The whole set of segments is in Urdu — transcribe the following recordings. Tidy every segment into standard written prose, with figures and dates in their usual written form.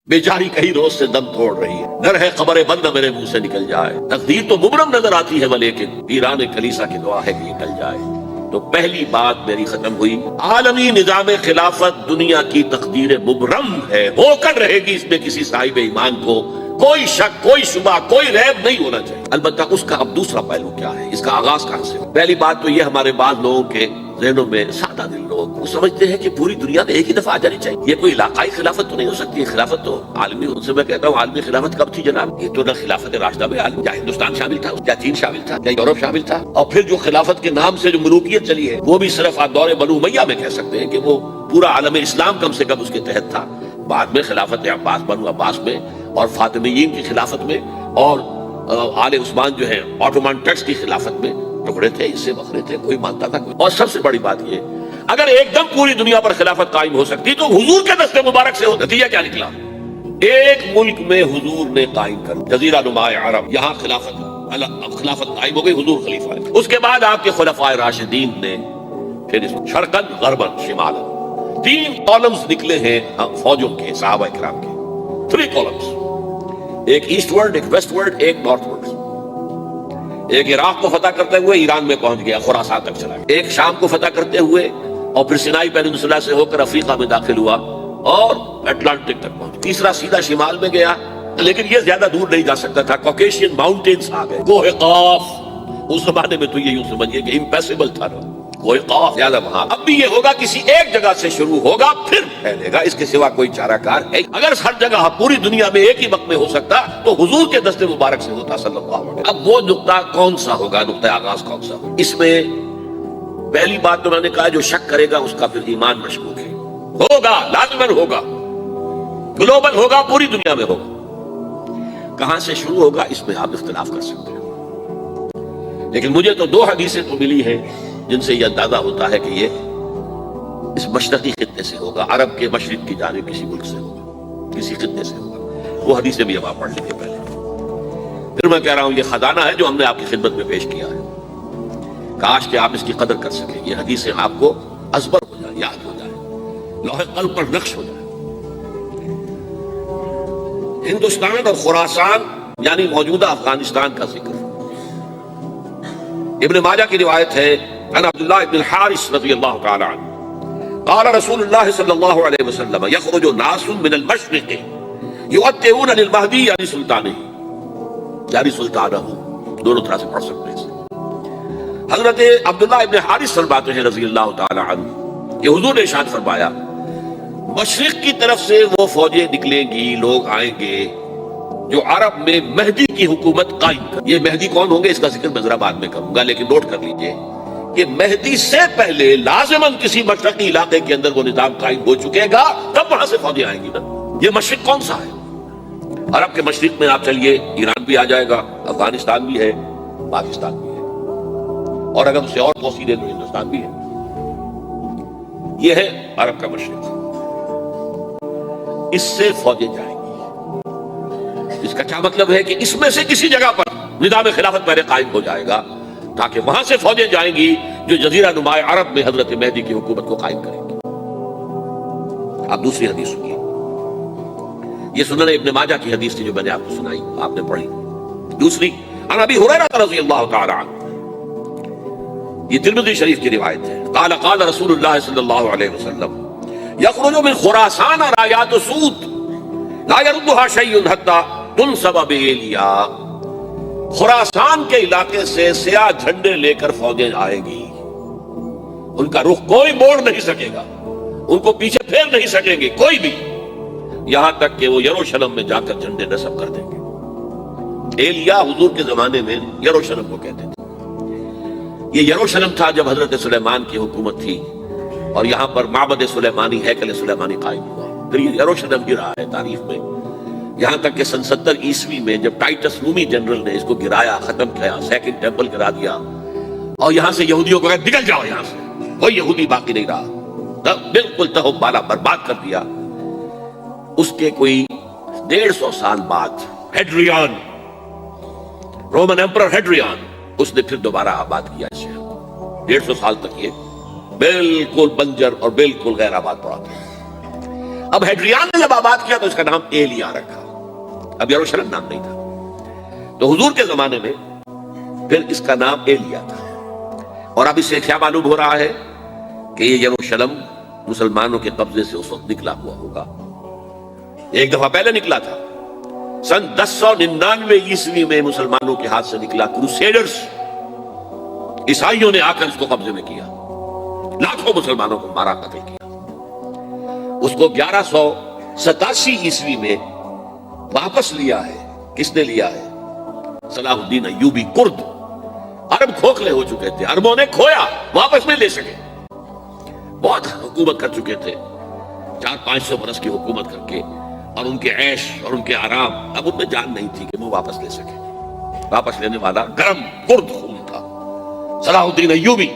بیچاری کہیں روز سے دم توڑ رہی ہے، ڈر ہے خبر بند میرے منہ سے نکل جائے، تقدیر تو مبرم نظر آتی ہے لیکن پیران کلیسا کی دعا ہے کہ یہ ٹل جائے۔ تو پہلی بات میری ختم ہوئی، عالمی نظام خلافت دنیا کی تقدیر مبرم ہے، ہو کر رہے گی، اس میں کسی صاحب ایمان کو کوئی شک، کوئی شبہ، کوئی ریب نہیں ہونا چاہیے۔ البتہ اس کا اب دوسرا پہلو کیا ہے، اس کا آغاز کہاں سے ہو؟ پہلی بات تو یہ، ہمارے بعض لوگوں کے ذہنوں میں، سادہ دل لوگ وہ سمجھتے ہیں کہ پوری دنیا میں ایک ہی دفعہ آ جانی چاہیے، یہ کوئی علاقائی خلافت تو نہیں ہو سکتی، خلافت تو عالمی۔ ان سے میں کہتا ہوں عالمی خلافت کب تھی جناب؟ یہ تو نہ خلافت راشدہ میں عالم، کیا ہندوستان شامل تھا، کیا چین شامل تھا، کیا یورپ شامل تھا؟ اور پھر جو خلافت کے نام سے جو ملوکیت چلی ہے وہ بھی صرف آپ دور بنو امیہ میں کہہ سکتے ہیں کہ وہ پورا عالم اسلام کم سے کم اس کے تحت تھا۔ بعد میں خلافت عباس، بنو عباس میں، اور فاطمیین کی خلافت میں، اور آل عثمان جو ہے آٹومان ٹرکس کی خلافت میں ٹکڑے تھے، اس سے بکھرے تھے، کوئی مانتا تھا کوئی۔ اور سب سے بڑی بات یہ، اگر ایک دم پوری دنیا پر خلافت قائم ہو سکتی تو حضور کے دست مبارک سے ہو۔ نتیجہ کیا نکلا؟ ایک ملک میں حضور نے قائم کر، جزیرہ نما عرب، یہاں خلافت قائم ہو گئی، حضور خلیفہ ہے۔ اس کے بعد آپ کے خلفائے راشدین نے پھر اس شرقاً غرباً شمالاً 3 کالمز نکلے ہیں فوجوں کے، صحابہ کرام کے 3 کالمز، ایک ایسٹ ورڈ، ایک ویسٹ ورڈ، ایک نارتھ ورڈ۔ ایک عراق کو فتح کرتے ہوئے ایران میں پہنچ گیا، خراسان تک چلا گیا۔ ایک شام کو فتح کرتے ہوئے اور پھر سینائی پیننسولا سے ہو کر افریقہ میں داخل ہوا اور اٹلانٹک تک پہنچ۔ تیسرا سیدھا شمال میں گیا، لیکن یہ زیادہ دور نہیں جا سکتا تھا، کوکیشین ماؤنٹینز آ گئے، کوہ قاف۔ اس زمانے میں تو یہ یوں سمجھیے کہ امپیسیبل تھا نا، کوہ قاف زیادہ وہاں۔ اب بھی یہ ہوگا، کسی ایک جگہ سے شروع ہوگا پھر پھیلے گا، اس کے سوا کوئی چارہ کار ہے۔ اگر ہر جگہ پوری دنیا میں ایک ہی وقت میں ہو سکتا تو حضور کے دست مبارک سے ہوتا صلی اللہ علیہ وسلم۔ اب وہ نقطہ کون سا ہوگا، نقطہ آغاز کون سا ہوگا؟ اس میں پہلی بات تو میں نے کہا، جو شک کرے گا اس کا پھر ایمان مشکوک ہے، ہوگا، لازماً ہوگا، گلوبل ہوگا، پوری دنیا میں ہوگا۔ کہاں سے شروع ہوگا اس میں آپ اختلاف کر سکتے ہیں، لیکن مجھے تو 2 حدیثیں تو ملی ہیں جن سے یہ اندازہ ہوتا ہے کہ یہ اس مشرقی خطے سے ہوگا، عرب کے مشرق کی جانب کسی ملک سے ہوگا، کسی خطے سے ہوگا۔ وہ حدیثیں بھی اب آپ پڑھ لیجیے پہلے، پھر میں کہہ رہا ہوں یہ خزانہ ہے جو ہم نے آپ کی خدمت میں پیش کیا ہے، کاش کہ آپ اس کی قدر کر سکیں، یہ حدیثیں آپ کو ازبر ہو جائے، یاد ہو جائے، لوح قلب پر نقش ہو جائے۔ ہندوستان اور خراسان یعنی موجودہ افغانستان کا ذکر ابن ماجہ کی روایت ہے، عن عبداللہ ابن الحارث رضی اللہ تعالی عنہ قال رسول اللہ صلی اللہ علیہ وسلم یخرج ناس من المشرق یؤتون للمہدی یعنی سلطانہ، یعنی سلطانہ، دونوں طرح سے پڑھ سکتے ہیں۔ حضرت عبداللہ ابن حارث فرماتے ہیں رضی اللہ تعالی عنہ کہ حضور نے ارشاد فرمایا، مشرق کی طرف سے وہ فوجیں نکلیں گی، لوگ آئیں گے جو عرب میں مہدی کی حکومت قائم کر۔ یہ مہدی کون ہوں گے اس کا ذکر میں ذرا بعد میں کروں گا، لیکن نوٹ کر لیجئے کہ مہدی سے پہلے لازماً کسی مشرقی علاقے کے اندر وہ نظام قائم ہو چکے گا، تب وہاں سے فوجیں آئیں گی نا۔ یہ مشرق کون سا ہے؟ عرب کے مشرق میں آپ چلیے، ایران بھی آ جائے گا، افغانستان بھی ہے، پاکستان بھی ہے، اور اگر اسے اور توسیع دے تو ہندوستان بھی ہے۔ یہ ہے عرب کا مشرق، اس سے فوجیں جائیں گی۔ اس کا کیا مطلب ہے کہ اس میں سے کسی جگہ پر نظام خلافت پہلے قائم ہو جائے گا، تاکہ وہاں سے فوجیں جائیں گی جو جزیرہ نما عرب میں حضرت مہدی کی حکومت کو قائم کریں گی۔ اب دوسری حدیث سنیے، یہ سنن ابن ماجہ کی حدیث تھی جو میں نے آپ کو سنائی، آپ نے پڑھی۔ دوسری، عن ابی ہریرہ رضی اللہ تعالی عنہ، یہ ترمذی شریف کی روایت ہے، قال قال رسول اللہ صلی اللہ علیہ وسلم یخرج من خراسان رایات سود لا يردها شیء حتی تنصب بإیلیا۔ خراسان کے علاقے سے سیاہ جھنڈے لے کر فوجیں آئیں گی، ان کا رخ کوئی موڑ نہیں سکے گا، ان کو پیچھے پھیر نہیں سکیں گے کوئی بھی، یہاں تک کہ وہ یروشلم میں جا کر جھنڈے نصب کر دیں گے۔ ایلیا حضور کے زمانے میں یروشلم کو کہتے تھے۔ یہ یروشلم تھا جب حضرت سلیمان کی حکومت تھی، اور یہاں پر معبد سلیمانی، ہیکل سلیمانی قائم ہوا۔ پھر یہ یروشلم بھی رہا ہے تاریخ میں، یہاں تک کہ سن 70 عیسوی میں جب ٹائٹس رومی جنرل نے اس کو گرایا، ختم کیا، سیکنڈ ٹیمپل گرا دیا، اور یہاں سے یہودیوں کو کہا نکل جاؤ یہاں سے، کوئی یہودی باقی نہیں رہا، بالکل تہم بالا برباد کر دیا۔ اس کے کوئی 150 سال بعد ہیڈریان، رومن ایمپرر ہیڈریان، اس نے پھر دوبارہ آباد کیا اس شہر کو۔ 150 سال تک یہ بالکل بنجر اور بالکل غیر آباد پڑا تھا۔ اب ہیڈریان نے جب آباد کیا تو اس کا نام ایلیا رکھا، اب یروشلم نام نہیں تھا۔ تو حضور کے زمانے میں پھر اس کا نام ایلیا تھا، اور اب اس سے کیا معلوم ہو رہا ہے کہ یہ یروشلم مسلمانوں کے قبضے سے اس وقت نکلا ہوا ہوگا۔ ایک دفعہ پہلے نکلا تھا، سن 1099 عیسوی میں مسلمانوں کے ہاتھ سے نکلا، کروسیڈرز عیسائیوں نے آ کر اس کو قبضے میں کیا، لاکھوں مسلمانوں کو مارا، قتل کیا۔ اس کو 1187 عیسوی میں واپس لیا ہے۔ کس نے لیا ہے؟ صلاح الدین ایوبی کرد۔ عرب کھوکھلے ہو چکے تھے، عربوں نے کھویا، واپس نہیں لے سکے، بہت حکومت کر چکے تھے 400-500 برس کی حکومت کر کے، اور ان کے عیش اور ان کے آرام اب ان میں جان نہیں تھی کہ وہ واپس لے سکے۔ واپس لینے والا گرم کرد خون تھا صلاح الدین ایوبی۔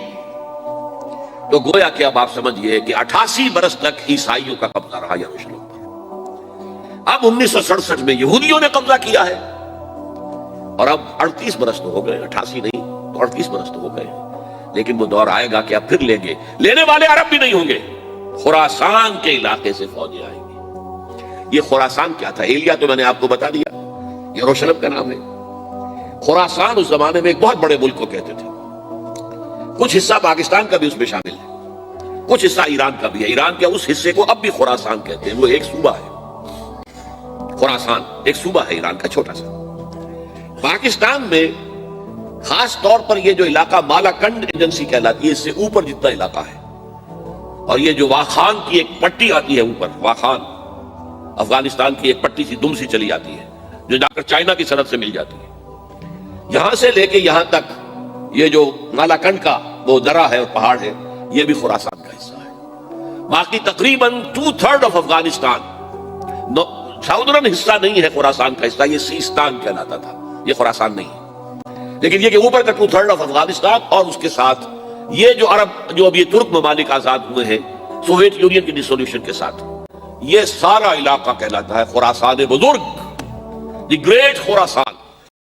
تو گویا کہ اب آپ سمجھئے کہ 88 برس تک عیسائیوں کا قبضہ رہا یروشلم پر۔ اب 1967 میں یہودیوں نے قبضہ کیا ہے، اور اب 38 برس تو ہو گئے، 88 نہیں تو 38 برس تو ہو گئے، لیکن وہ دور آئے گا کہ اب پھر لیں گے۔ لینے والے عرب بھی نہیں ہوں گے، خراسان کے علاقے سے فوجیں آئیں گی۔ یہ خراسان کیا تھا؟ ایلیا تو میں نے آپ کو بتا دیا، یروشلم کا نام ہے۔ خراسان اس زمانے میں ایک بہت بڑے ملک کو کہتے تھے، کچھ حصہ پاکستان کا بھی اس میں شامل ہے، کچھ حصہ ایران کا بھی ہے۔ ایران کے اس حصے کو اب بھی خراسان کہتے ہیں، وہ ایک صوبہ ہے۔ خراسان ایک صوبہ ہے ایران کا، چھوٹا سا۔ پاکستان میں خاص طور پر یہ جو علاقہ مالاکنڈ ایجنسی کہلاتی ہے، اس سے اوپر جتنا علاقہ ہے، اور یہ جو واخان کی ایک پٹی آتی ہے اوپر، واخان افغانستان کی ایک پٹی سی دم سی چلی آتی ہے جو جا کر چائنا کی سرحد سے مل جاتی ہے، یہاں سے لے کے یہاں تک یہ جو مالاکنڈ کا وہ درہ ہے اور پہاڑ ہے، یہ بھی خراسان کا حصہ ہے۔ باقی تقریباً 2/3 آف افغانستان ساؤدرن حصہ نہیں ہے خراسان کا حصہ، یہ سیستان کہلاتا تھا، یہ خراسان نہیں ہے۔ لیکن یہ کہ اوپر کا 2/3 آف افغانستان، اور اس کے ساتھ یہ جو عرب جو اب یہ ترک ممالک آزاد ہوئے ہیں سوویت یونین کی ڈسولوشن کے ساتھ، یہ سارا علاقہ کہلاتا ہے خراسان بزرگ، دی گریٹ خراسان۔